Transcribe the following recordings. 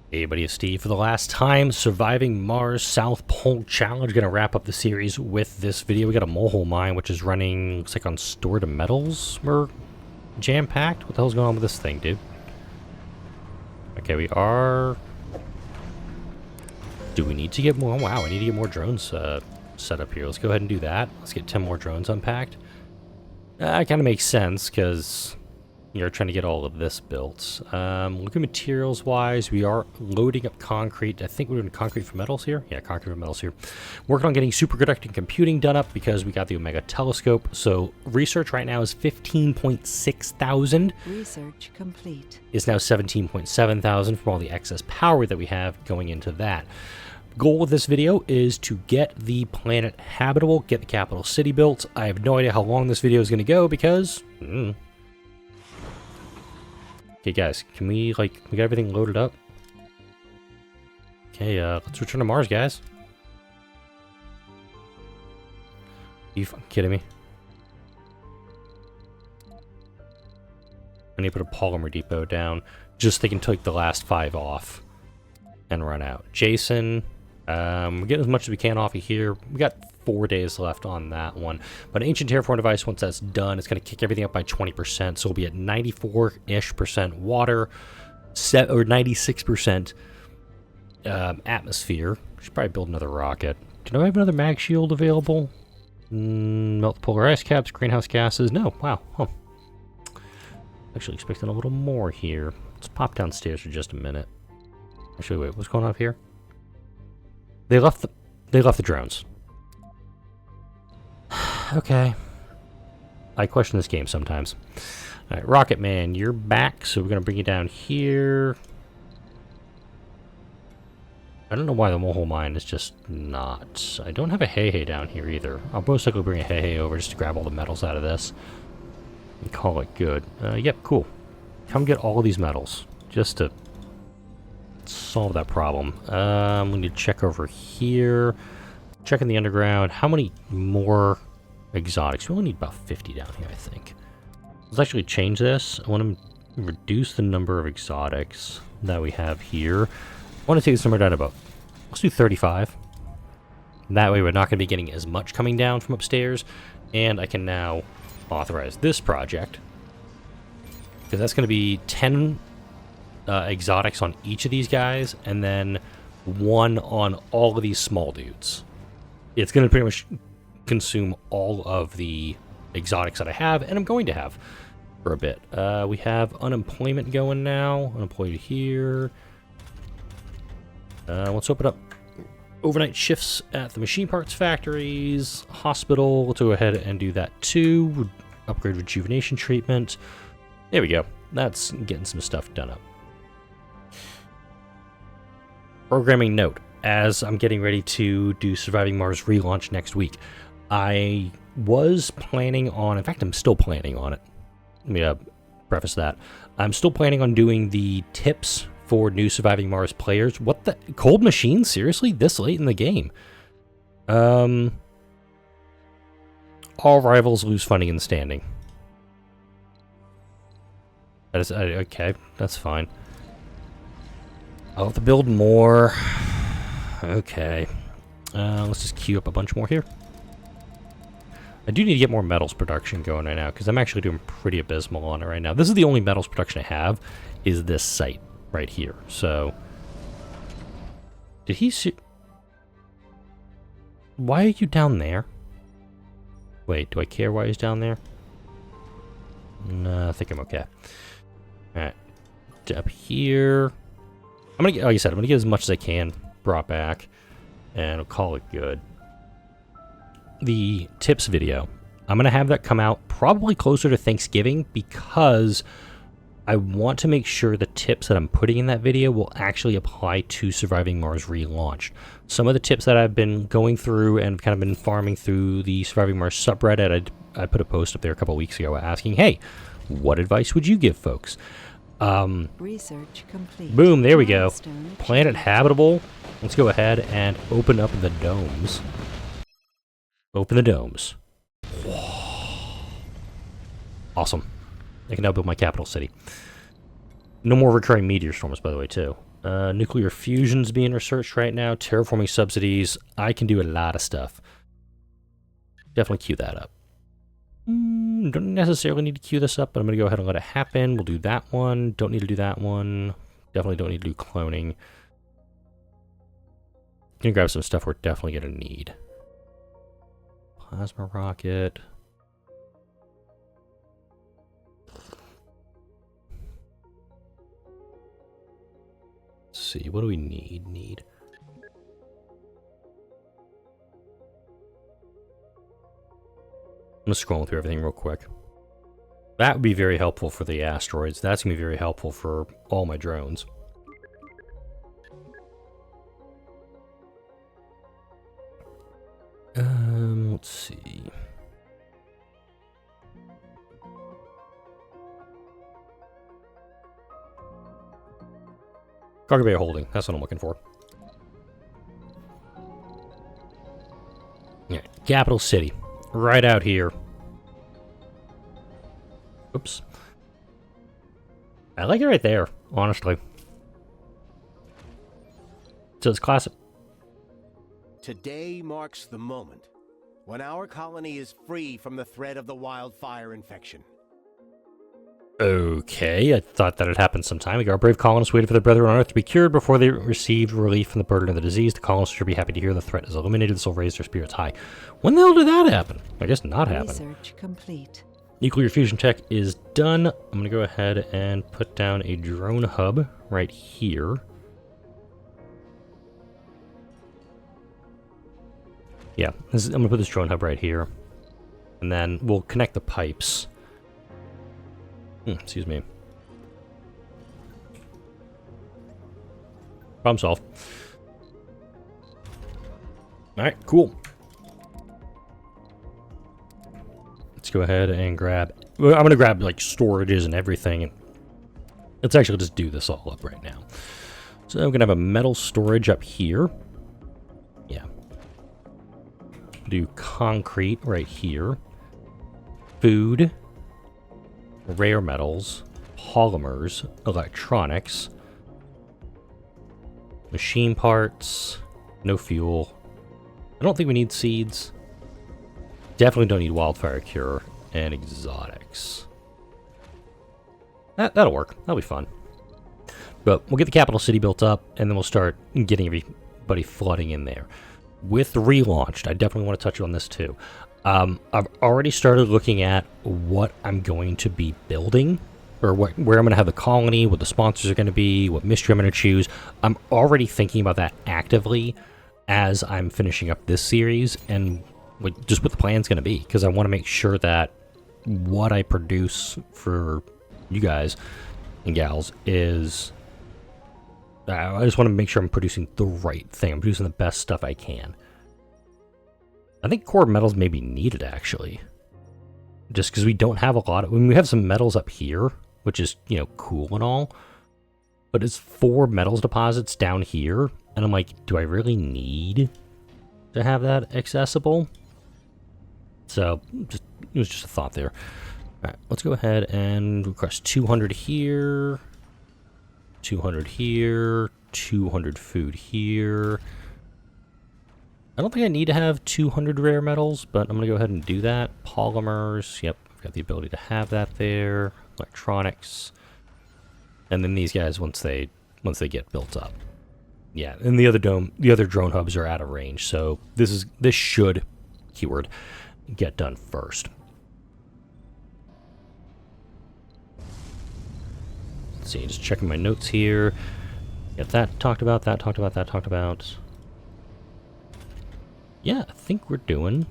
Hey buddy, it's Steve. For the last time, Surviving Mars South Pole Challenge. Gonna wrap up the series with this video. We got a mole mine, which is running, looks like on stored metals. We're jam-packed. What the hell's going on with this thing, dude? Okay, we are... Do we need to get more? Oh, wow, I need to get more drones set up here. Let's go ahead and do that. Let's get 10 more drones unpacked. It kind of makes sense, because... you're trying to get all of this built. Look at materials wise, we are loading up concrete. I think we're doing concrete for metals here. Yeah, concrete for metals here. Working on getting superconducting computing done up because we got the Omega telescope. So research right now is 15.6 thousand. Research complete. It's now 17.7 thousand from all the excess power that we have going into that. Goal of this video is to get the planet habitable, get the capital city built. I have no idea how long this video is going to go because... Okay, guys, can we get everything loaded up? Okay, let's return to Mars, guys. Are you fucking kidding me? I need to put a polymer depot down just so they can take the last 5 off and run out. Jason, we're getting as much as we can off of here. We got 4 days left on that one. But Ancient Terraform device, once that's done, it's going to kick everything up by 20%. So we'll be at 94-ish% water, or 96% atmosphere. Should probably build another rocket. Do I have another mag shield available? Melt the polar ice caps, greenhouse gases. No, wow. Huh. Actually expecting a little more here. Let's pop downstairs for just a minute. Actually, wait, what's going on up here? They left the drones. Okay. I question this game sometimes. Alright, Rocket Man, you're back, so we're going to bring you down here. I don't know why the mole mine is just not. I don't have a hey down here either. I'll most likely bring a hey over just to grab all the metals out of this. And call it good. Yep, cool. Come get all of these metals. Just to solve that problem. We need to check over here. Check in the underground. How many more... exotics? We only need about 50 down here, I think. Let's actually change this. I want to reduce the number of exotics that we have here. I want to take this number down to about, let's do 35. That way we're not going to be getting as much coming down from upstairs. And I can now authorize this project. Because that's going to be 10 exotics on each of these guys. And then 1 on all of these small dudes. It's going to pretty much... consume all of the exotics that I have, and I'm going to have for a bit. We have unemployment going now. Unemployed here. Let's open up overnight shifts at the machine parts factories, hospital. Let's go ahead and do that too. Upgrade rejuvenation treatment. There we go. That's getting some stuff done up. Programming note. As I'm getting ready to do Surviving Mars relaunch next week, I was planning on, in fact, I'm still planning on it. Let me preface that. I'm still planning on doing the tips for new Surviving Mars players. What the? Cold machines? Seriously? This late in the game? All rivals lose funding and standing. That is, okay, that's fine. I'll have to build more. Okay. Let's just queue up a bunch more here. I do need to get more metals production going right now, because I'm actually doing pretty abysmal on it right now. This is the only metals production I have, is this site right here. So, did he see... Why are you down there? Wait, do I care why he's down there? No, I think I'm okay. Alright, up here. I'm gonna get, like I said, I'm gonna get as much as I can brought back, and I'll call it good. The tips video, I'm going to have that come out probably closer to Thanksgiving because I want to make sure the tips that I'm putting in that video will actually apply to Surviving Mars Relaunched. Some of the tips that I've been going through and kind of been farming through the Surviving Mars subreddit, I put a post up there a couple weeks ago asking, hey, what advice would you give folks? Research complete. Boom, there we go. Planet habitable. Let's go ahead and open up the domes. Open the domes. Awesome. I can now build my capital city. No more recurring meteor storms, by the way, too. Nuclear fusion's being researched right now. Terraforming subsidies. I can do a lot of stuff. Definitely queue that up. Don't necessarily need to queue this up, but I'm going to go ahead and let it happen. We'll do that one. Don't need to do that one. Definitely don't need to do cloning. Gonna grab some stuff we're definitely going to need. Plasma rocket. Let's see, what do we need? I'm just scrolling through everything real quick. That would be very helpful for the asteroids. That's going to be very helpful for all my drones. Let's see. Cargo Bay Holding. That's what I'm looking for. Yeah, capital city. Right out here. Oops. I like it right there, honestly. So it's classic. Today marks the moment when our colony is free from the threat of the wildfire infection. Okay, I thought that had happened some time ago. Our brave colonists waited for their brethren on Earth to be cured before they received relief from the burden of the disease. The colonists should be happy to hear the threat is eliminated. This will raise their spirits high. When the hell did that happen? I guess not happen. Research complete. Nuclear fusion tech is done. I'm going to go ahead and put down a drone hub right here. Yeah, I'm going to put this drone hub right here. And then we'll connect the pipes. Excuse me. Problem solved. Alright, cool. Let's go ahead and grab... Well, I'm going to grab, like, storages and everything. And let's actually just do this all up right now. So I'm going to have a metal storage up here. Yeah. Do concrete right here. Food. Rare metals, polymers, electronics, machine parts, no fuel. I don't think we need seeds. Definitely don't need wildfire cure and exotics. That'll work. That'll be fun. But we'll get the capital city built up, and then we'll start getting everybody flooding in there. With Relaunched, I definitely want to touch on this too. I've already started looking at what I'm going to be building, or where I'm going to have the colony, what the sponsors are going to be, what mystery I'm going to choose. I'm already thinking about that actively as I'm finishing up this series, and just what the plan's going to be, because I want to make sure that what I produce for you guys and gals is... I just want to make sure I'm producing the right thing. I'm producing the best stuff I can. I think core metals may be needed, actually. Just because we don't have a lot of... I mean, we have some metals up here, which is, you know, cool and all. But it's 4 metals deposits down here. And I'm like, do I really need to have that accessible? So, it was just a thought there. Alright, let's go ahead and request 200 here. 200 here. 200 food here. I don't think I need to have 200 rare metals, but I'm going to go ahead and do that. Polymers, yep, I've got the ability to have that there. Electronics. And then these guys once they get built up. Yeah, and the other drone hubs are out of range, so this should, keyword, get done first. Let's see, just checking my notes here. Get that talked about, that talked about, that talked about. Yeah, I think we're doing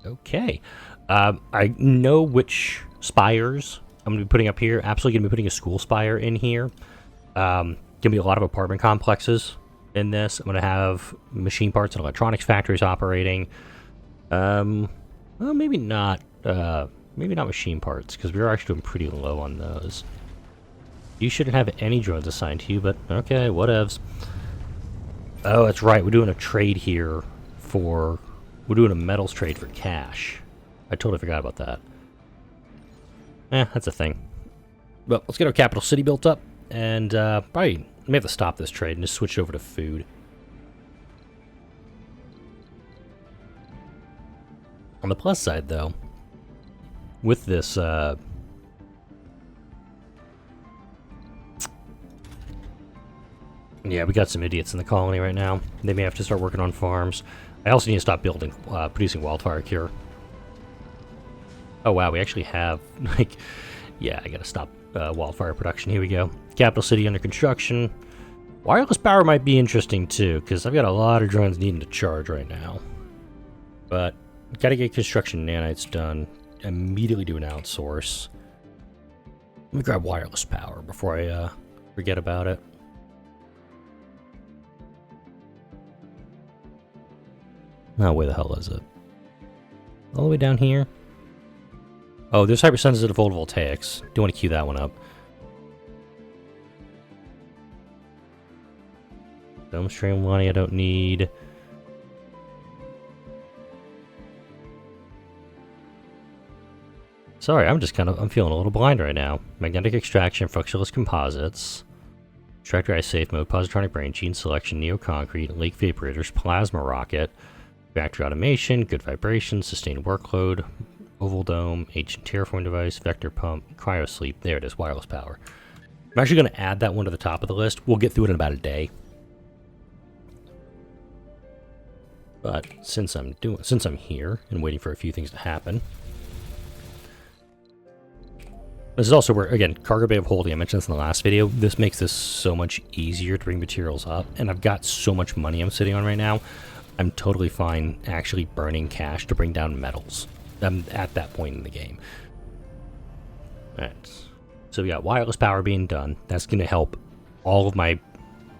okay. I know which spires I'm going to be putting up here. Absolutely going to be putting a school spire in here. Going to be a lot of apartment complexes in this. I'm going to have machine parts and electronics factories operating. Well, maybe not machine parts, because we're actually doing pretty low on those. You shouldn't have any drones assigned to you, but okay, whatevs. Oh, that's right. We're doing a trade here. We're doing a metals trade for cash. I totally forgot about that. That's a thing. But let's get our capital city built up, and probably I may have to stop this trade and just switch over to food. On the plus side, though, with this, yeah, we got some idiots in the colony right now. They may have to start working on farms. I also need to stop building, producing wildfire cure. Oh wow, we actually have, like, yeah, I gotta stop wildfire production. Here we go. Capital city under construction. Wireless power might be interesting too, because I've got a lot of drones needing to charge right now. But gotta get construction nanites done. Immediately do an outsource. Let me grab wireless power before I forget about it. Now, where the hell is it? All the way down here? Oh, there's hypersensitive photovoltaics. Do want to queue that one up. Dome stream money I don't need. Sorry, I'm feeling a little blind right now. Magnetic extraction, fructulous composites. Tractor eye safe mode, positronic brain, gene selection, neoconcrete, lake vaporators, plasma rocket, factory automation, good vibration, sustained workload, oval dome, ancient terraforming device, vector pump, cryo sleep. There it is, wireless power. I'm actually going to add that one to the top of the list. We'll get through it in about a day. But since I'm here and waiting for a few things to happen. This is also where, again, cargo bay of holding. I mentioned this in the last video. This makes this so much easier to bring materials up. And I've got so much money I'm sitting on right now. I'm totally fine actually burning cash to bring down metals. I'm at that point in the game. Alright. So we got wireless power being done. That's going to help all of my...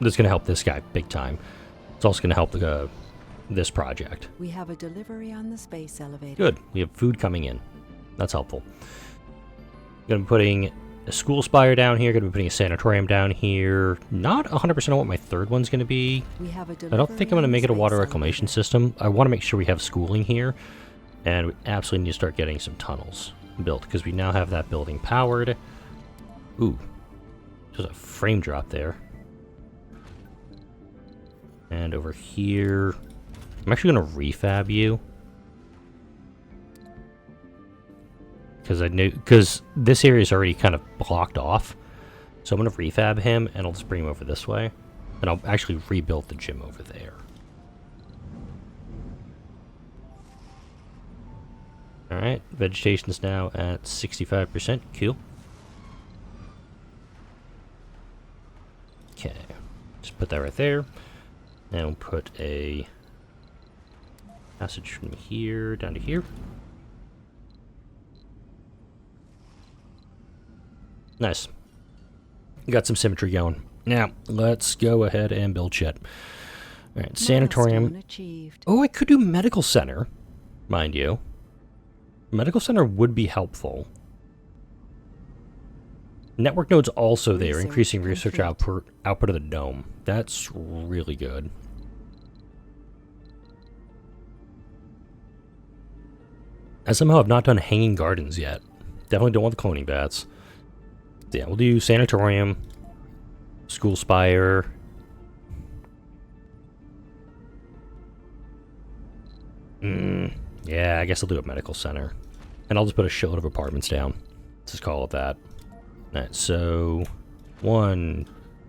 That's going to help this guy big time. It's also going to help this project. We have a delivery on the space elevator. Good. We have food coming in. That's helpful. Going to be putting a school spire down here. Going to be putting a sanatorium down here. Not 100% on what my third one's going to be. We have a I don't think I'm going to make it a water reclamation system. I want to make sure we have schooling here. And we absolutely need to start getting some tunnels built, because we now have that building powered. Ooh. There's a frame drop there. And over here... I'm actually going to refab you. Because this area is already kind of blocked off. So I'm going to refab him, and I'll just bring him over this way. And I'll actually rebuild the gym over there. Alright, vegetation's now at 65%. Cool. Okay, just put that right there. And we'll put a passage from here down to here. Nice. Got some symmetry going. Now, let's go ahead and build shit. Alright, sanatorium. Oh, I could do medical center, mind you. Medical center would be helpful. Network nodes also there, increasing research output of the dome. That's really good. I somehow have not done hanging gardens yet. Definitely don't want the cloning bats. Yeah, we'll do sanatorium, school spire. Yeah, I guess I'll do a medical center. And I'll just put a shitload of apartments down. Let's just call it that. Alright, so 1,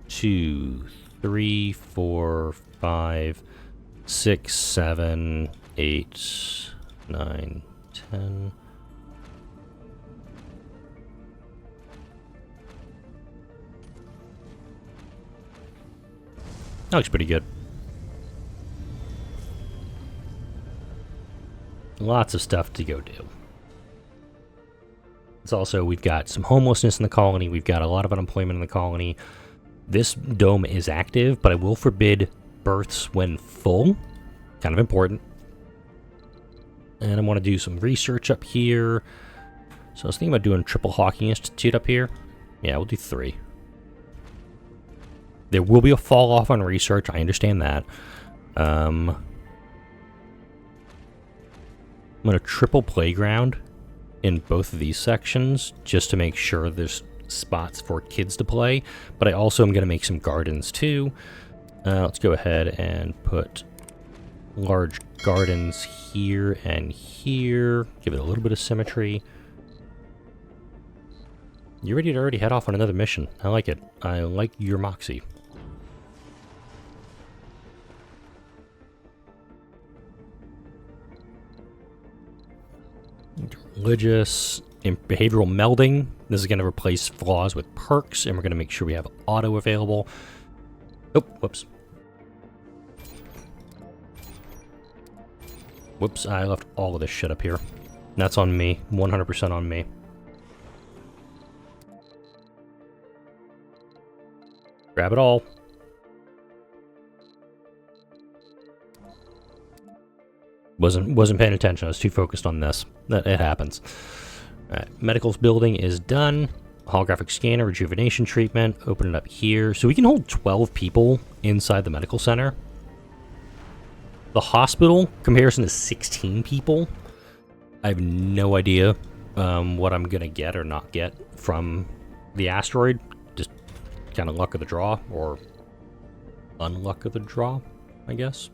2, 3, 4, 5, 6, 7, 8, 9, 10. That looks pretty good. Lots of stuff to go do. It's also, we've got some homelessness in the colony. We've got a lot of unemployment in the colony. This dome is active, but I will forbid births when full. Kind of important. And I want to do some research up here. So I was thinking about doing Triple Hawking Institute up here. Yeah, we'll do 3. There will be a fall off on research. I understand that. I'm going to triple playground in both of these sections just to make sure there's spots for kids to play, but I also am going to make some gardens too. Let's go ahead and put large gardens here and here. Give it a little bit of symmetry. You're ready to already head off on another mission. I like it. I like your moxie. Religious and behavioral melding. This is going to replace flaws with perks, and we're going to make sure we have auto available. Oh, whoops. Whoops, I left all of this shit up here. That's on me. 100% on me. Grab it all. Wasn't paying attention. I was too focused on this. It happens. Alright, medicals building is done. Holographic scanner, rejuvenation treatment. Open it up here. So we can hold 12 people inside the medical center. The hospital comparison is 16 people. I have no idea what I'm gonna get or not get from the asteroid. Just kind of luck of the draw, or unluck of the draw, I guess.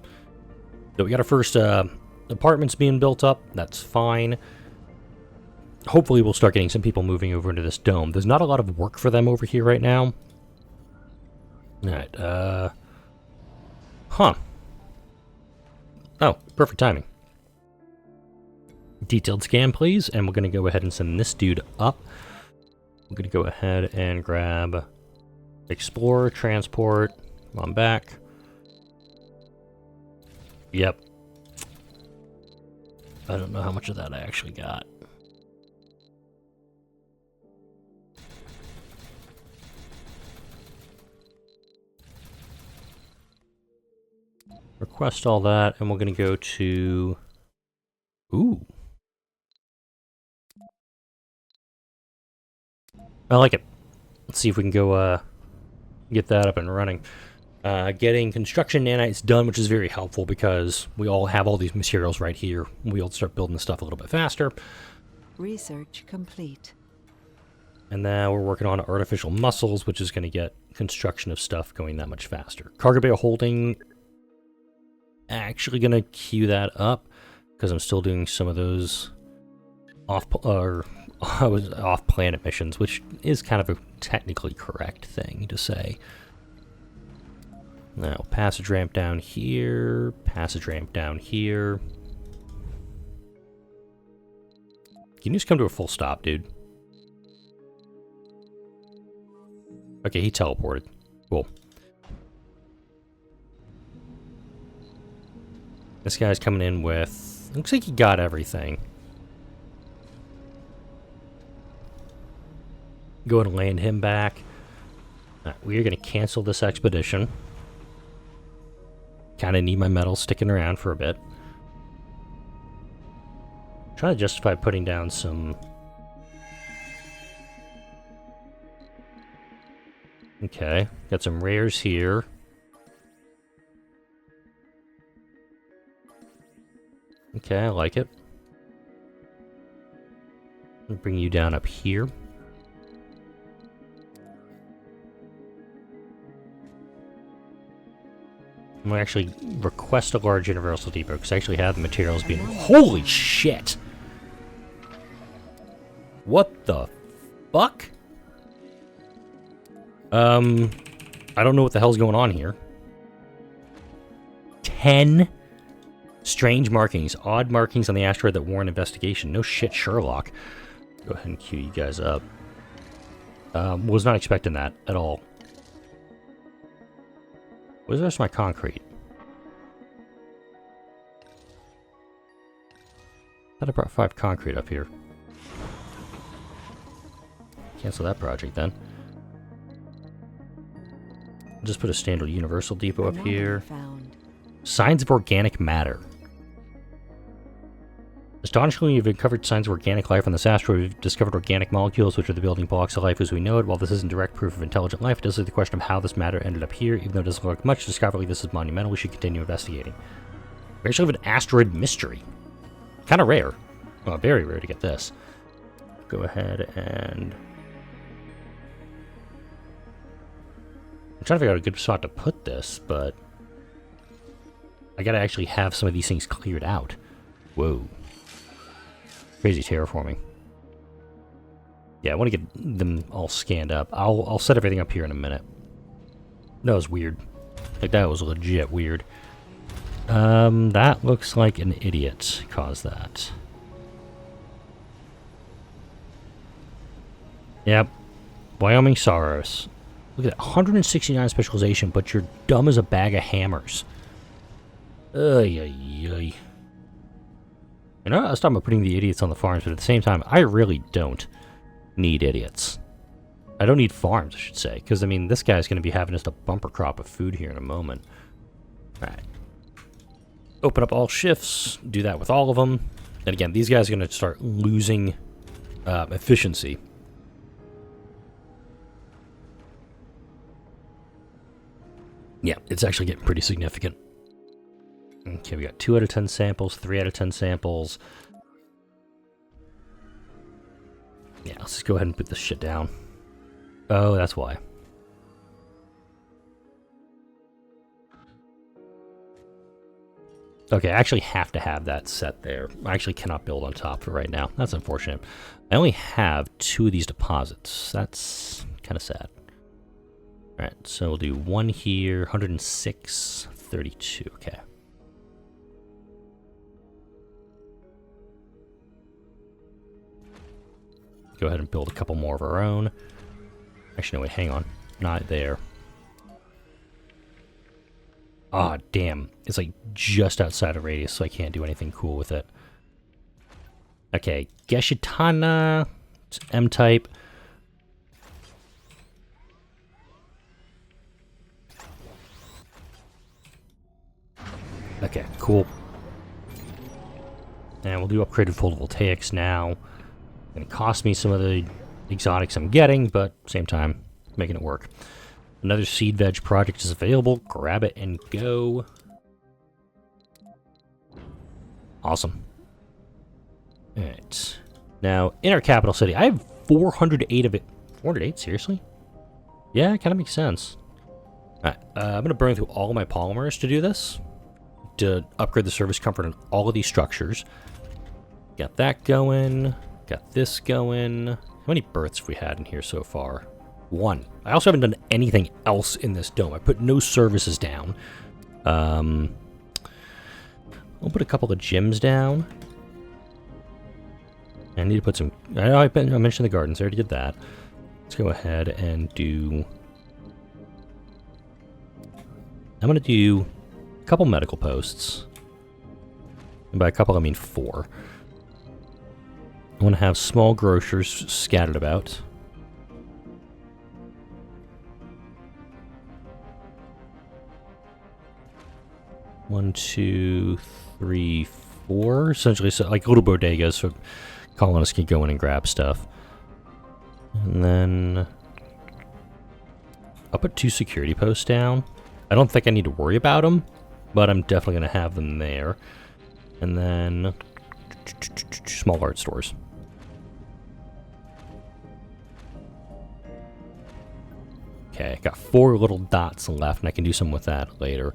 So we got our first apartments being built up. That's fine. Hopefully we'll start getting some people moving over into this dome. There's not a lot of work for them over here right now. Alright, huh. Oh, perfect timing. Detailed scan, please, and we're going to go ahead and send this dude up. We're going to go ahead and grab Explorer, Transport, come on back. Yep. I don't know how much of that I actually got. Request all that, and we're going to go to... Ooh. I like it. Let's see if we can go get that up and running. Getting construction nanites done, which is very helpful because we all have all these materials right here. We'll start building the stuff a little bit faster. Research complete. And now we're working on artificial muscles, which is going to get construction of stuff going that much faster. Cargo bay holding... Actually going to queue that up because I'm still doing some of those off-planet missions, which is kind of a technically correct thing to say. Now, passage ramp down here, passage ramp down here. Can you just come to a full stop, dude? Okay, he teleported. Cool. This guy's coming in with... Looks like he got everything. Go ahead and land him back. We are going to cancel this expedition. Kind of need my metal sticking around for a bit. Trying to justify putting down some... Okay, got some rares here. Okay, I like it. I'll bring you down up here. I'm going to actually request a large universal depot, because I actually have the materials being... Holy shit! What the fuck? I don't know what the hell's going on here. 10 strange markings, odd markings on the asteroid that warrant investigation. No shit, Sherlock. Go ahead and queue you guys up. Was not expecting that at all. Where's the rest of my concrete? I thought I brought 5 concrete up here. Cancel that project then. Just put a standard universal depot up here. Found. Signs of organic matter. Astonishingly, we've uncovered signs of organic life on this asteroid. We've discovered organic molecules, which are the building blocks of life as we know it. While this isn't direct proof of intelligent life, it does leave the question of how this matter ended up here. Even though it doesn't look much, discovery this is monumental. We should continue investigating. We actually have an asteroid mystery. Kind of rare. Well, very rare to get this. Go ahead and I'm trying to figure out a good spot to put this, but I gotta actually have some of these things cleared out. Whoa. Crazy terraforming. Yeah, I want to get them all scanned up. I'll set everything up here in a minute. That was weird. Like, that was legit weird. That looks like an idiot caused that. Yep. Wyoming Sorrows. Look at that. 169 specialization, but you're dumb as a bag of hammers. Ay, ay, ay. You know, I'll stop putting the idiots on the farms, but at the same time, I really don't need idiots. I don't need farms, I should say, because, I mean, this guy's going to be having just a bumper crop of food here in a moment. Alright. Open up all shifts, do that with all of them. And again, these guys are going to start losing efficiency. Yeah, it's actually getting pretty significant. Okay, we got 2 out of 10 samples, 3 out of 10 samples. Yeah, let's just go ahead and put this shit down. Oh, that's why. Okay, I actually have to have that set there. I actually cannot build on top for right now. That's unfortunate. I only have 2 of these deposits. That's kind of sad. Alright, so we'll do 1 here, 106, 32. Okay. Go ahead and build a couple more of our own. Actually, no, wait, hang on. Not there. Ah, damn. It's like just outside of radius, so I can't do anything cool with it. Okay, Geshitana. It's M-type. Okay, cool. And we'll do upgraded photovoltaics now. Gonna cost me some of the exotics I'm getting, but same time, making it work. Another seed veg project is available. Grab it and go. Awesome. Alright. Now, in our capital city, I have 408 of it. 408? Seriously? Yeah, it kind of makes sense. Alright, I'm going to burn through all of my polymers to do this. To upgrade the service comfort on all of these structures. Got that going. Got this going. How many berths have we had in here so far? 1. I also haven't done anything else in this dome. I put no services down. I'll put a couple of gyms down. I need to put some... I mentioned the gardens. I already did that. Let's go ahead and do... I'm going to do a couple medical posts. And by a couple, I mean 4. I want to have small grocers scattered about. One, 2, 3, 4. Essentially, so like little bodegas, so colonists can go in and grab stuff. And then I'll put 2 security posts down. I don't think I need to worry about them, but I'm definitely going to have them there. And then small art stores. Okay, got 4 little dots left, and I can do something with that later.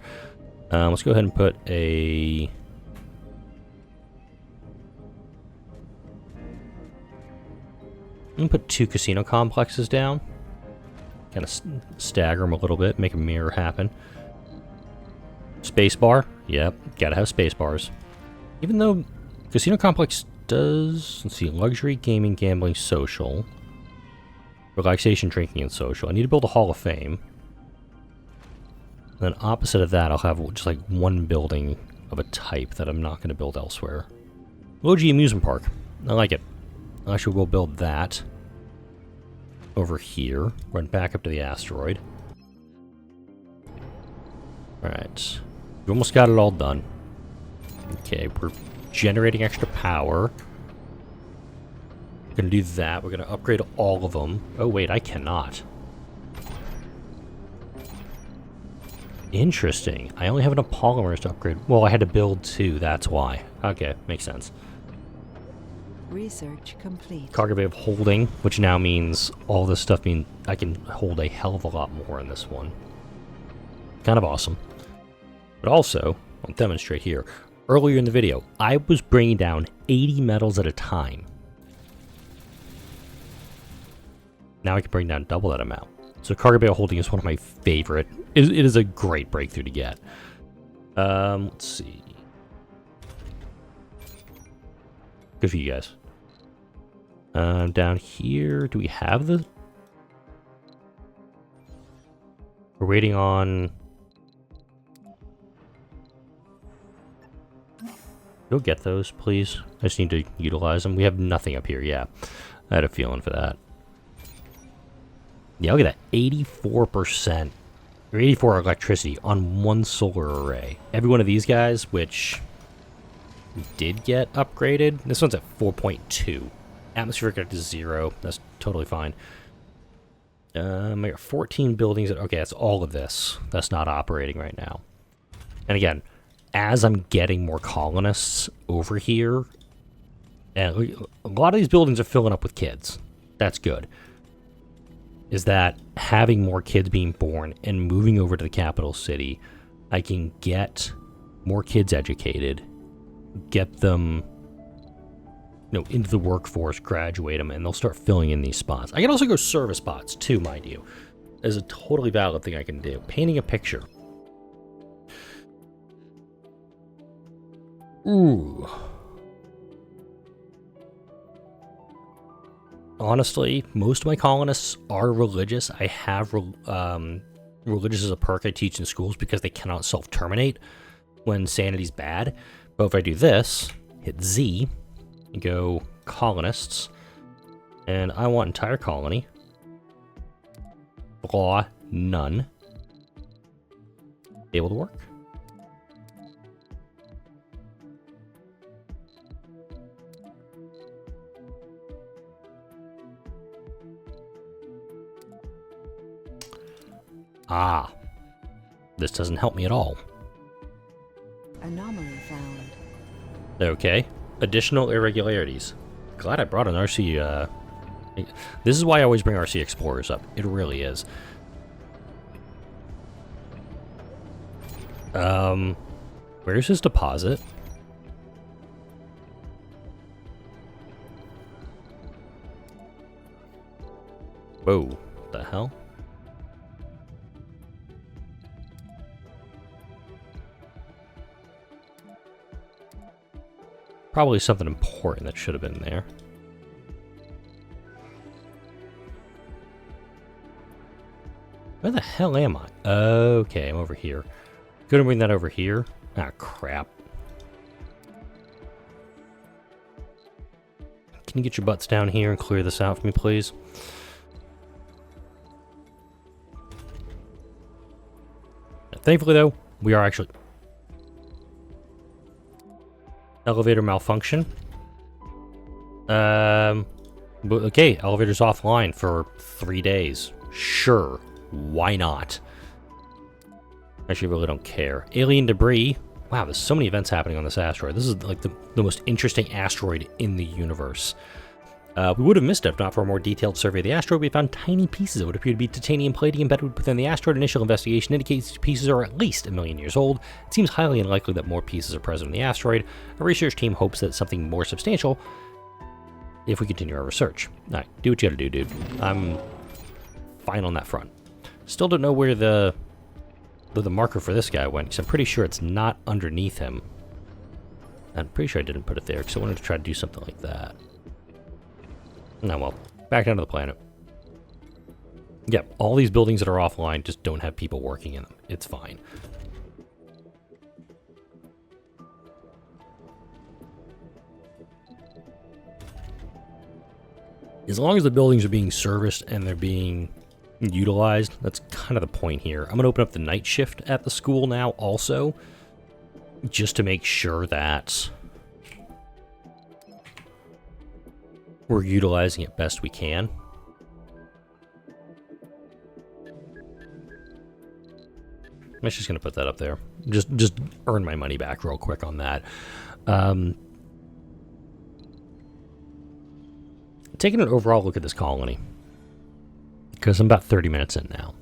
Let's go ahead and put a... I'm going to put 2 casino complexes down. Kind of stagger them a little bit, make a mirror happen. Spacebar. Yep, gotta have space bars. Even though casino complex does... Let's see, luxury, gaming, gambling, social. Relaxation, drinking, and social. I need to build a Hall of Fame. And then opposite of that, I'll have just like 1 building of a type that I'm not going to build elsewhere. Logi Amusement Park. I like it. I should go build that over here. Run back up to the asteroid. Alright. We almost got it all done. Okay, we're generating extra power. We're going to do that. We're going to upgrade all of them. Oh, wait, I cannot. Interesting. I only have enough polymers to upgrade. Well, I had to build 2, that's why. Okay, makes sense. Research complete. Cargo bay of holding, which now means all this stuff means I can hold a hell of a lot more in this one. kind of awesome. But also, I'll demonstrate here. Earlier in the video, I was bringing down 80 metals at a time. Now I can bring down double that amount. So cargo bale holding is one of my favorite. It is a great breakthrough to get. Let's see. Good for you guys. Down here, do we have the... We're waiting on... Go get those, please. I just need to utilize them. We have nothing up here, yeah. I had a feeling for that. Yeah, look at that. 84%. Or 84 electricity on one solar array. Every one of these guys, which did get upgraded. This one's at 4.2. Atmospheric effect is 0. That's totally fine. I got 14 buildings. Okay, that's all of this. That's not operating right now. And again, as I'm getting more colonists over here, and a lot of these buildings are filling up with kids. That's good. Is that having more kids being born and moving over to the capital city, I can get more kids educated, get them, into the workforce, graduate them, and they'll start filling in these spots. I can also go service spots too, mind you. Is a totally valid thing I can do. Painting a picture. Ooh. Honestly, most of my colonists are religious. I have religious as a perk I teach in schools because they cannot self-terminate when sanity's bad. But if I do this, hit Z, and go colonists, and I want entire colony. Blah, none. Able to work. Ah, this doesn't help me at all. Anomaly found. Okay, additional irregularities. Glad I brought an RC, this is why I always bring RC Explorers up. It really is. Where's his deposit? Whoa, what the hell? Probably something important that should have been there. Where the hell am I? Okay, I'm over here. Gonna bring that over here. Ah, crap. Can you get your butts down here and clear this out for me, please? Thankfully, though, we are actually... Elevator malfunction. Okay, elevator's offline for 3 days. Sure, why not? Actually, really don't care. Alien debris. Wow, there's so many events happening on this asteroid. This is like the most interesting asteroid in the universe. We would have missed it if not for a more detailed survey of the asteroid. We found tiny pieces that would appear to be titanium plating embedded within the asteroid. Initial investigation indicates these pieces are at least 1 million years old. It seems highly unlikely that more pieces are present in the asteroid. Our research team hopes that it's something more substantial if we continue our research. Alright, do what you gotta do, dude. I'm fine on that front. Still don't know where the marker for this guy went, because I'm pretty sure it's not underneath him. I'm pretty sure I didn't put it there, because I wanted to try to do something like that. No, well, back down to the planet. Yep, all these buildings that are offline just don't have people working in them. It's fine. As long as the buildings are being serviced and they're being utilized, that's kind of the point here. I'm going to open up the night shift at the school now also, just to make sure that we're utilizing it best we can. I'm just going to put that up there. Just earn my money back real quick on that. Taking an overall look at this colony, because I'm about 30 minutes in now.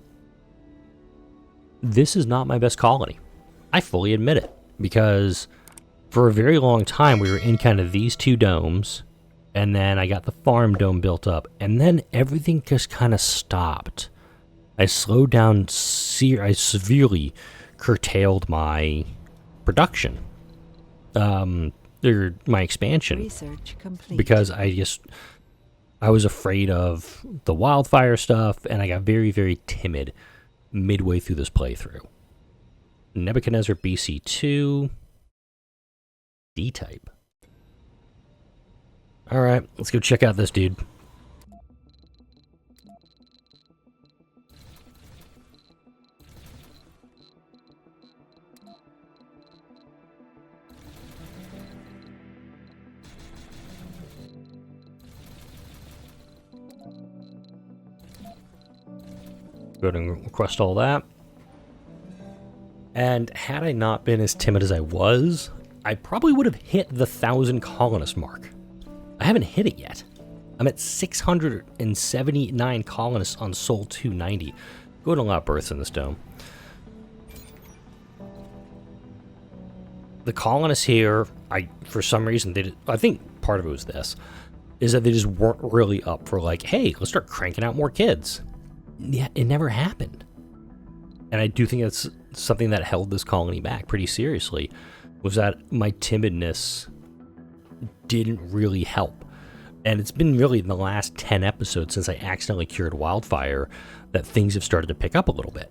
this is not my best colony. I fully admit it, because for a very long time we were in kind of these two domes, and then I got the farm dome built up, and then everything just kind of stopped. I slowed down, I severely curtailed my production, or my expansion, Research complete. because I was afraid of the wildfire stuff, and I got very, very timid midway through this playthrough. Nebuchadnezzar BC2, D-type. Alright, let's go check out this dude. Go ahead and request all that. And had I not been as timid as I was, I probably would have hit the 1,000 colonist mark. I haven't hit it yet. I'm at 679 colonists on Sol 290. Go to allow births in this dome. The colonists here, for some reason, I think part of it was this, is that they just weren't really up for like, hey, let's start cranking out more kids. Yeah, it never happened. And I do think that's something that held this colony back pretty seriously, was that my timidness didn't really help. And it's been really in the last 10 episodes since I accidentally cured Wildfire that things have started to pick up a little bit.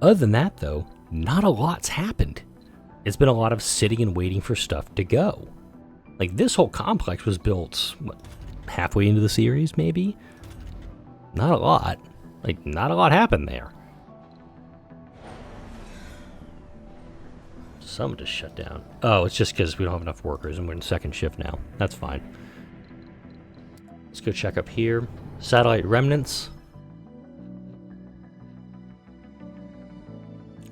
Other than that, though, not a lot's happened. It's been a lot of sitting and waiting for stuff to go. Like, this whole complex was built, what, halfway into the series, maybe? Not a lot. Like, not a lot happened there. Some just shut down. Oh, it's just because we don't have enough workers and we're in second shift now. That's fine. Let's go check up here. Satellite remnants.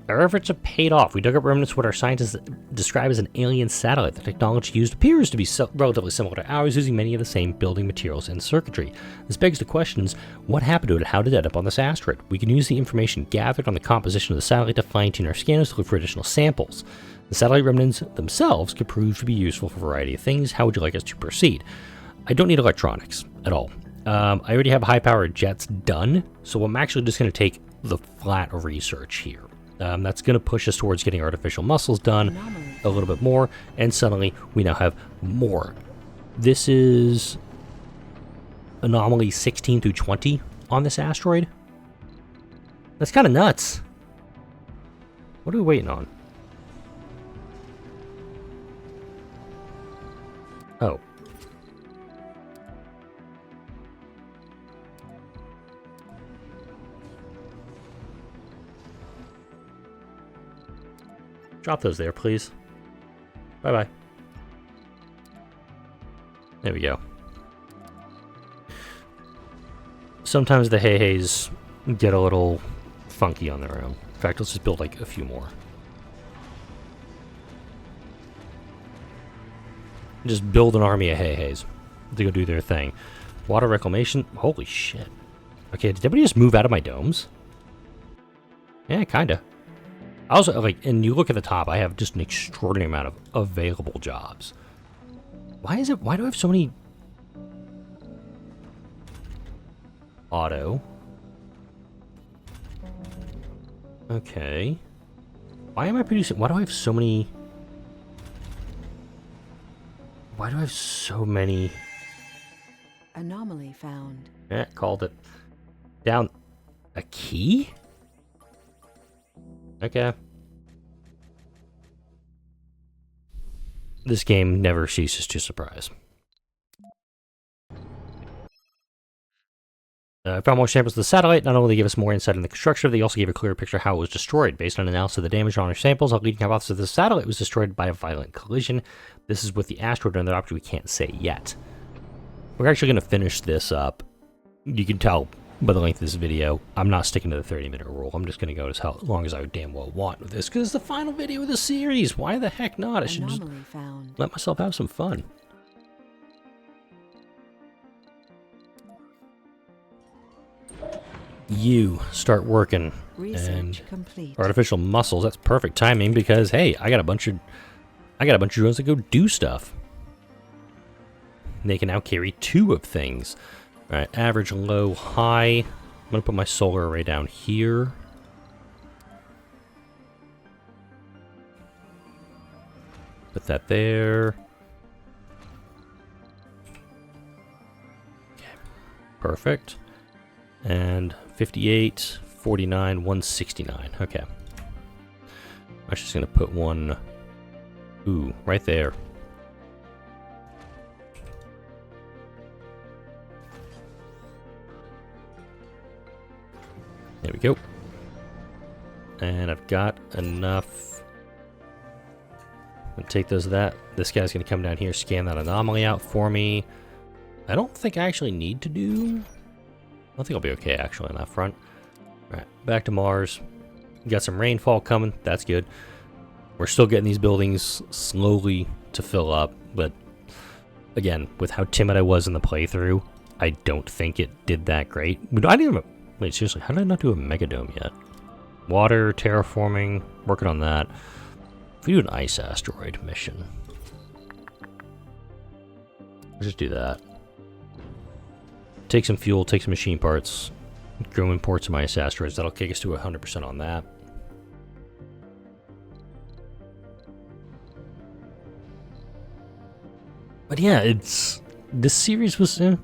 Our efforts have paid off. We dug up remnants of what our scientists describe as an alien satellite. The technology used appears to be relatively similar to ours, using many of the same building materials and circuitry. This begs the questions, what happened to it and how did it end up on this asteroid? We can use the information gathered on the composition of the satellite to fine-tune our scanners to look for additional samples. The satellite remnants themselves could prove to be useful for a variety of things. How would you like us to proceed? I don't need electronics at all. I already have high-powered jets done, so I'm actually just going to take the flat research here. That's going to push us towards getting artificial muscles done a little bit more, and suddenly we now have more. This is anomaly 16 through 20 on this asteroid. That's kind of nuts. What are we waiting on? Oh. Drop those there, please. Bye-bye. There we go. Sometimes the hey-hays get a little funky on their own. In fact, let's just build like a few more. Just build an army of hey-hays to go do their thing. Water reclamation. Holy shit. Okay, did everybody just move out of my domes? Yeah, kinda. I also, like, and you look at the top, I have just an extraordinary amount of available jobs. Why do I have so many? Auto. Okay. Why am I producing, why do I have so many? Why do I have so many? Anomaly found. Yeah, called it. Down. A key? Okay. This game never ceases to surprise. I found more samples of the satellite. Not only did they give us more insight into the construction, they also gave a clearer picture of how it was destroyed. Based on analysis of the damage on our samples, our leading hypothesis of the satellite was destroyed by a violent collision. This is with the asteroid, another object we can't say yet. We're actually going to finish this up. You can tell by the length of this video, I'm not sticking to the 30-minute rule. I'm just going to go as long as I damn well want with this, because it's the final video of the series. Why the heck not? I should just let myself have some fun. You start working Research complete. Artificial muscles. That's perfect timing because hey, I got a bunch of drones that go do stuff. And they can now carry 2 of things. All right, average, low, high. I'm gonna put my solar array down here. Put that there. Okay, perfect. And 58, 49, 169. Okay. I'm just gonna put one. Ooh, right there. There we go. And I've got enough. I'm gonna take those of that. This guy's gonna come down here, scan that anomaly out for me. I don't think I actually need to do. I think I'll be okay actually on that front. Alright, back to Mars. Got some rainfall coming. That's good. We're still getting these buildings slowly to fill up, but again, with how timid I was in the playthrough, I don't think it did that great. I didn't even. Wait, seriously, how did I not do a megadome yet? Water, terraforming, working on that. If we do an ice asteroid mission, let's just do that. Take some fuel, take some machine parts, go import some ice asteroids. That'll kick us to 100% on that. But yeah, this series was. Okay,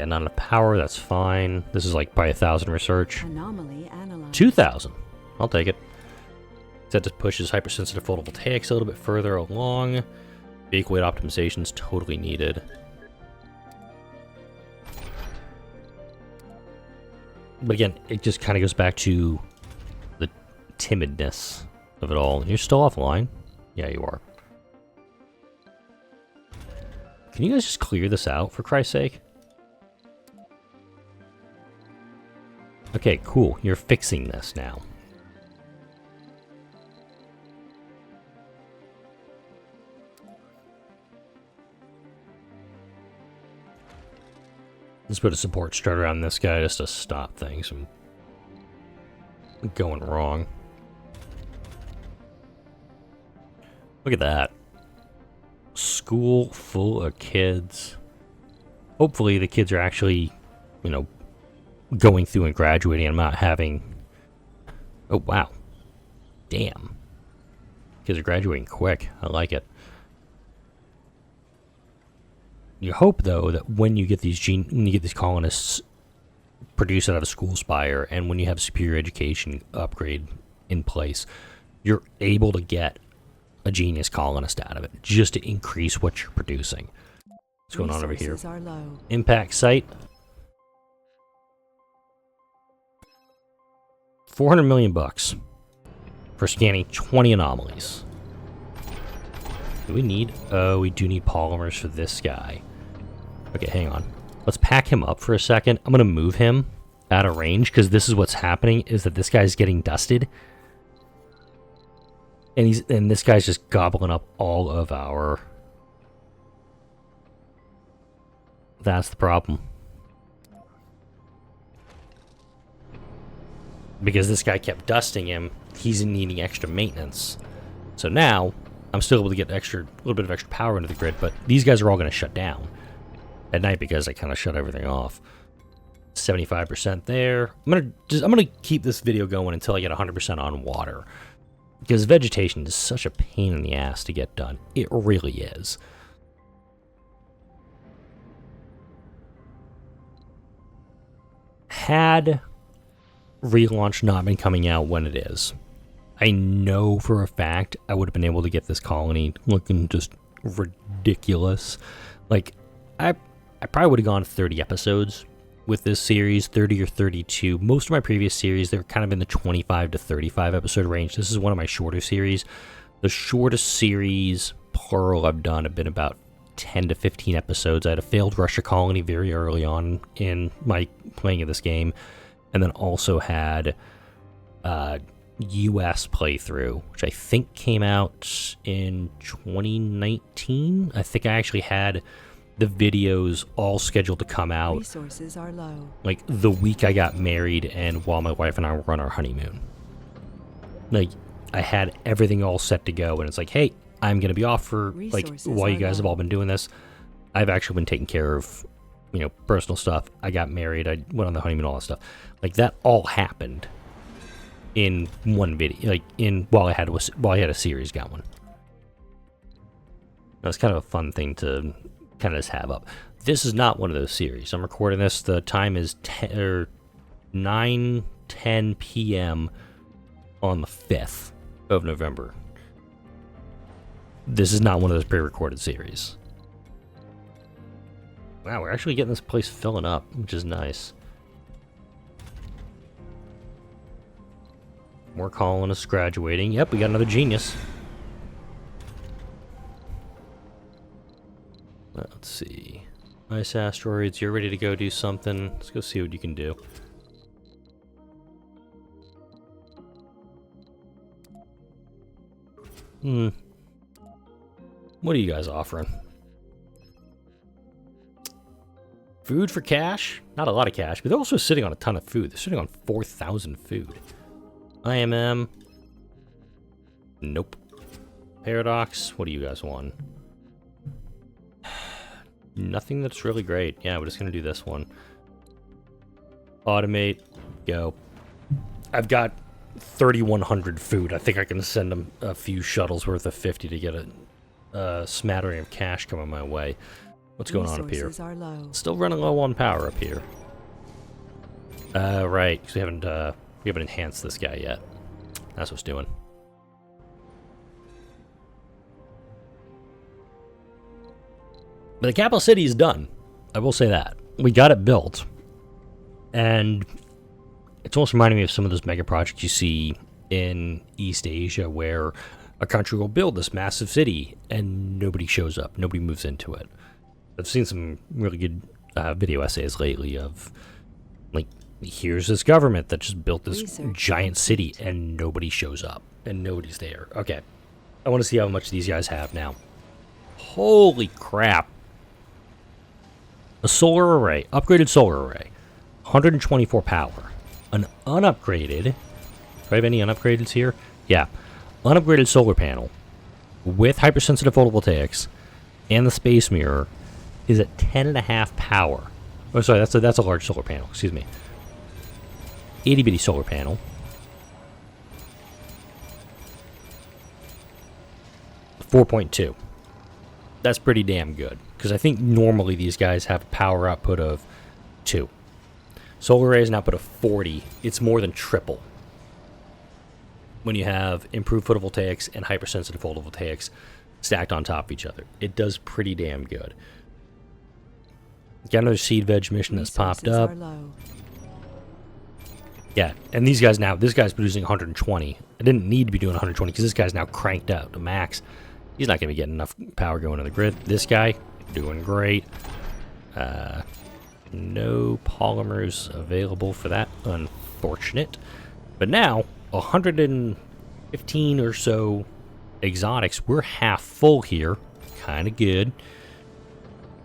not enough power, that's fine. This is like probably 1,000 research. Anomaly analyzed. 2,000. I'll take it. That just pushes hypersensitive photovoltaics a little bit further along. Vehicle weight optimization is totally needed. But again, it just kind of goes back to the timidness of it all. You're still offline? Yeah, you are. Can you guys just clear this out, for Christ's sake? Okay, cool. You're fixing this now. Let's put a support structure on this guy just to stop things from going wrong. Look at that. School full of kids. Hopefully the kids are actually, you know, going through and graduating and not having... Oh, wow. Damn. Kids are graduating quick. I like it. You hope, though, that when you get these colonists produced out of a school spire, and when you have a superior education upgrade in place, you're able to get a genius colonist out of it, just to increase what you're producing. What's going on over here? Are low. Impact site. 400 million bucks for scanning 20 anomalies. Do we need... Oh, we do need polymers for this guy. Okay, hang on. Let's pack him up for a second. I'm going to move him out of range, because this is what's happening, is that this guy's getting dusted. And this guy's just gobbling up all of our... That's the problem. Because this guy kept dusting him, he's needing extra maintenance. So now, I'm still able to get a little bit of extra power into the grid, but these guys are all going to shut down at night because I kind of shut everything off. 75% there. I'm gonna keep this video going until I get 100% on water, because vegetation is such a pain in the ass to get done. It really is. Had Relaunched not been coming out when it is, I know for a fact I would have been able to get this colony looking just ridiculous. Like, I probably would have gone 30 episodes with this series, 30 or 32. Most of my previous series, they're kind of in the 25 to 35 episode range. This is one of my shorter series. The shortest series, plural, I've done have been about 10 to 15 episodes. I had a failed Russia colony very early on in my playing of this game, and then also had US playthrough, which I think came out in 2019. I think I actually had the videos all scheduled to come out Resources are low. like the week I got married and while my wife and I were on our honeymoon. Like, I had everything all set to go, and it's like, hey, I'm going to be off for, like, Resources while you are guys have low. all been doing this, I've actually been taking care of, you know, personal stuff. I got married, I went on the honeymoon, all that stuff. Like, that all happened in one video, like, while I had a series going. That's kind of a fun thing to kind of just have up. This is not one of those series. I'm recording this. The time is 9:10 p.m. on the 5th of November. This is not one of those pre-recorded series. Wow, we're actually getting this place filling up, which is nice. More colonists graduating. Yep, we got another genius. Let's see. Nice asteroids. You're ready to go do something. Let's go see what you can do. What are you guys offering? Food for cash? Not a lot of cash, but they're also sitting on a ton of food. They're sitting on 4,000 food. IMM. Nope. Paradox. What do you guys want? Nothing that's really great. Yeah, we're just going to do this one. Automate. Go. I've got 3,100 food. I think I can send them a few shuttles worth of 50 to get a smattering of cash coming my way. What's going on up here? Resources are low. Still running low on power up here. Right, because we haven't enhanced this guy yet. That's what's doing. But the capital city is done. I will say that. We got it built. And it's almost reminding me of some of those mega projects you see in East Asia where a country will build this massive city and nobody shows up. Nobody moves into it. I've seen some really good video essays lately of, like, here's this government that just built this giant city and nobody shows up and nobody's there. Okay. I want to see how much these guys have now. Holy crap. A solar array, upgraded solar array, 124 power. An unupgraded, do I have any unupgradeds here? Yeah. Unupgraded solar panel with hypersensitive photovoltaics and the space mirror is at 10.5 power. Oh, sorry, that's a large solar panel, excuse me. Itty bitty solar panel. .2. That's pretty damn good. Because I think normally these guys have a power output of 2. Solar array is an output of 40. It's more than triple when you have improved photovoltaics and hypersensitive photovoltaics stacked on top of each other. It does pretty damn good. Got another seed veg mission that's popped up. Yeah, and these guys now, this guy's producing 120. I didn't need to be doing 120 because this guy's now cranked out to max. He's not going to be getting enough power going to the grid. This guy, doing great. No polymers available for that. Unfortunate. But now, 115 or so exotics. We're half full here. Kind of good.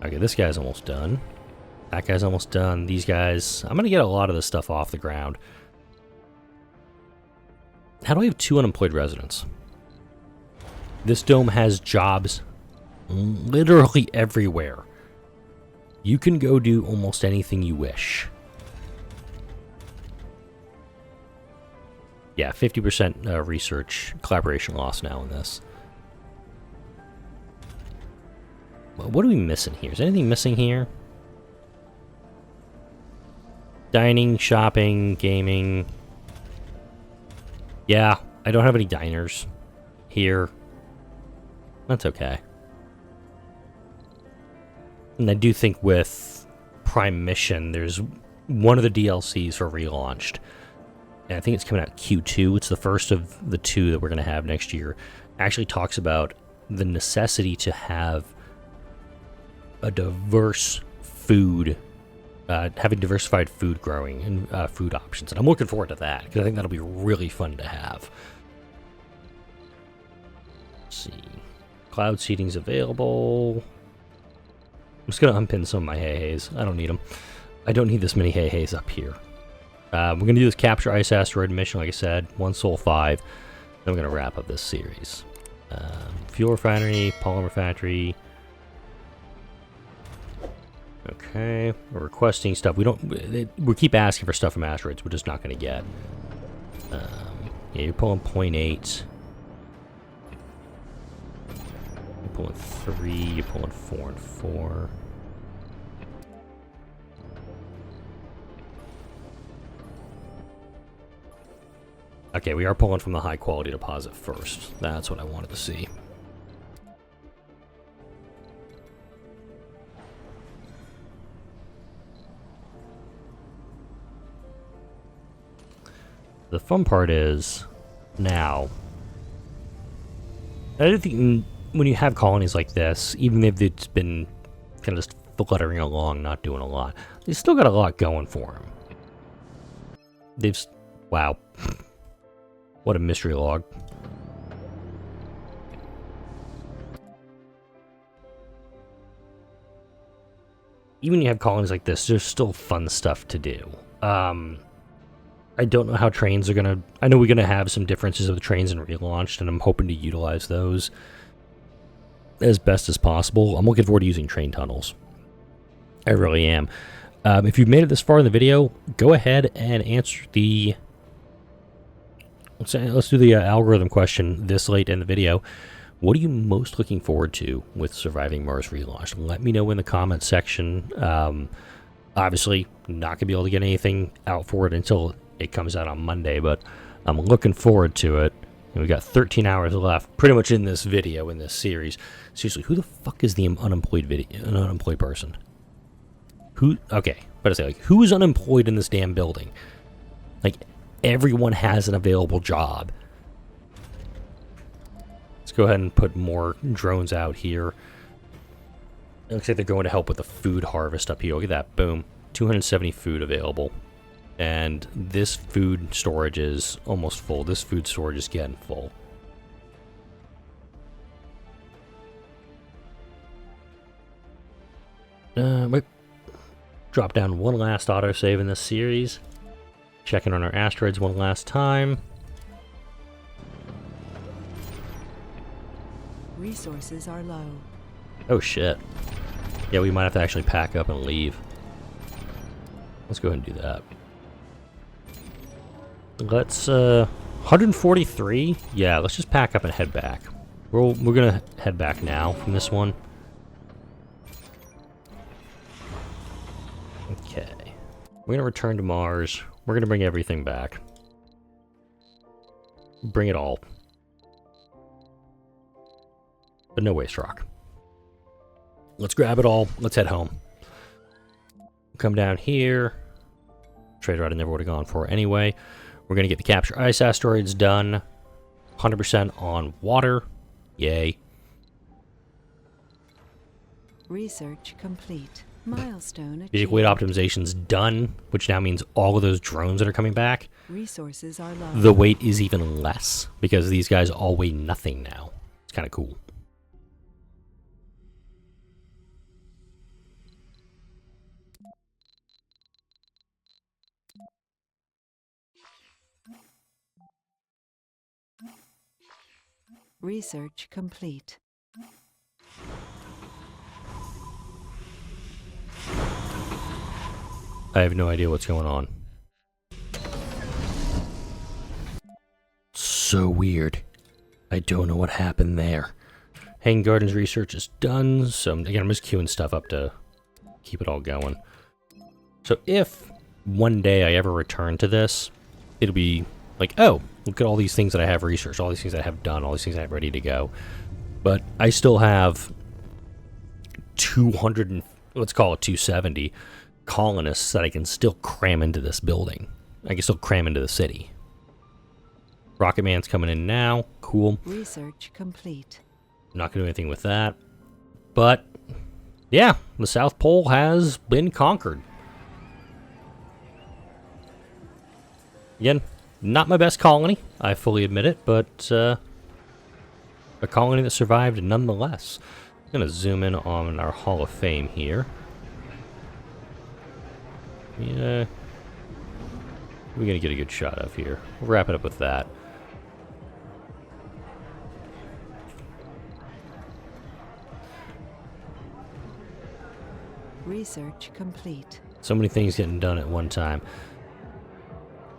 Okay, this guy's almost done. That guy's almost done. These guys, I'm going to get a lot of this stuff off the ground. How do I have 2 unemployed residents? This dome has jobs literally everywhere. You can go do almost anything you wish. Yeah, 50% research collaboration loss now in this. What are we missing here? Is anything missing here? Dining, shopping, gaming. Yeah, I don't have any diners here. That's okay. And I do think with Prime Mission, there's one of the DLCs for Relaunched. And I think it's coming out Q2. It's the first of the 2 that we're going to have next year. Actually talks about the necessity to have a diverse food, having diversified food growing and food options. And I'm looking forward to that because I think that'll be really fun to have. Let's see. Cloud seating's available. I'm just gonna unpin some of my hay-hays. I don't need them. I don't need this many hay-hays up here. We're gonna do this capture ice asteroid mission, like I said, 1 soul 5. Then we're gonna wrap up this series. Fuel refinery, polymer factory. Okay, we're requesting stuff. We keep asking for stuff from asteroids. We're just not gonna get. Yeah, you're pulling 0.8. You're pulling 3. You're pulling 4 and 4. Okay, we are pulling from the high quality deposit first. That's what I wanted to see. The fun part is now. I don't think when you have colonies like this, even if it's been kind of just fluttering along, not doing a lot, they still got a lot going for them. Wow. What a mystery log. Even when you have colonies like this, there's still fun stuff to do. I don't know how trains are gonna... I know we're gonna have some differences with the trains in Relaunched, and I'm hoping to utilize those as best as possible. I'm looking forward to using train tunnels. I really am. If you've made it this far in the video, go ahead and answer the... Let's do the algorithm question this late in the video. What are you most looking forward to with Surviving Mars Relaunched? Let me know in the comments section. Obviously, not going to be able to get anything out for it until it comes out on Monday, but I'm looking forward to it. And we've got 13 hours left, pretty much in this video, in this series. Seriously, who the fuck is the unemployed person? Who? Okay, better say, like, who is unemployed in this damn building? Like, everyone has an available job. Let's go ahead and put more drones out here. It looks like they're going to help with the food harvest up here. Look at that. Boom. 270 food available. And this food storage is almost full. This food storage is getting full. Wait. Drop down one last autosave in this series. Checking on our asteroids one last time. Resources are low. Oh shit. Yeah, we might have to actually pack up and leave. Let's go ahead and do that. Let's 143. Yeah, let's just pack up and head back. We're gonna head back now from this one. Okay. We're gonna return to Mars. We're gonna bring everything back. Bring it all. But no waste rock. Let's grab it all. Let's head home. Come down here. Trade route I never would have gone for anyway. We're going to get the capture ice asteroids done. 100% on water. Yay. Research complete. Milestone achieved. Basic weight optimization's done, which now means all of those drones that are coming back, Resources are low. the weight is even less because these guys all weigh nothing now. It's kind of cool. Research complete. I have no idea what's going on. So weird. I don't know what happened there. Hanging Gardens research is done, so again, I'm just queuing stuff up to keep it all going. So if one day I ever return to this, it'll be like, oh, look at all these things that I have researched, all these things that I have done, all these things I have ready to go. But I still have 200, and let's call it 270 colonists that I can still cram into this building. I can still cram into the city. Rocket Man's coming in now. Cool. Research complete. I'm not going to do anything with that. But, yeah, the South Pole has been conquered. Again, not my best colony, I fully admit it, but a colony that survived nonetheless. Gonna zoom in on our Hall of Fame here. Yeah, we're gonna get a good shot of here. We'll wrap it up with that. Research complete. So many things getting done at one time.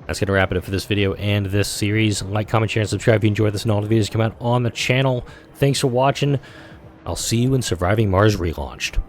That's going to wrap it up for this video and this series. Like, comment, share, and subscribe if you enjoyed this and all the videos come out on the channel. Thanks for watching. I'll see you in Surviving Mars Relaunched.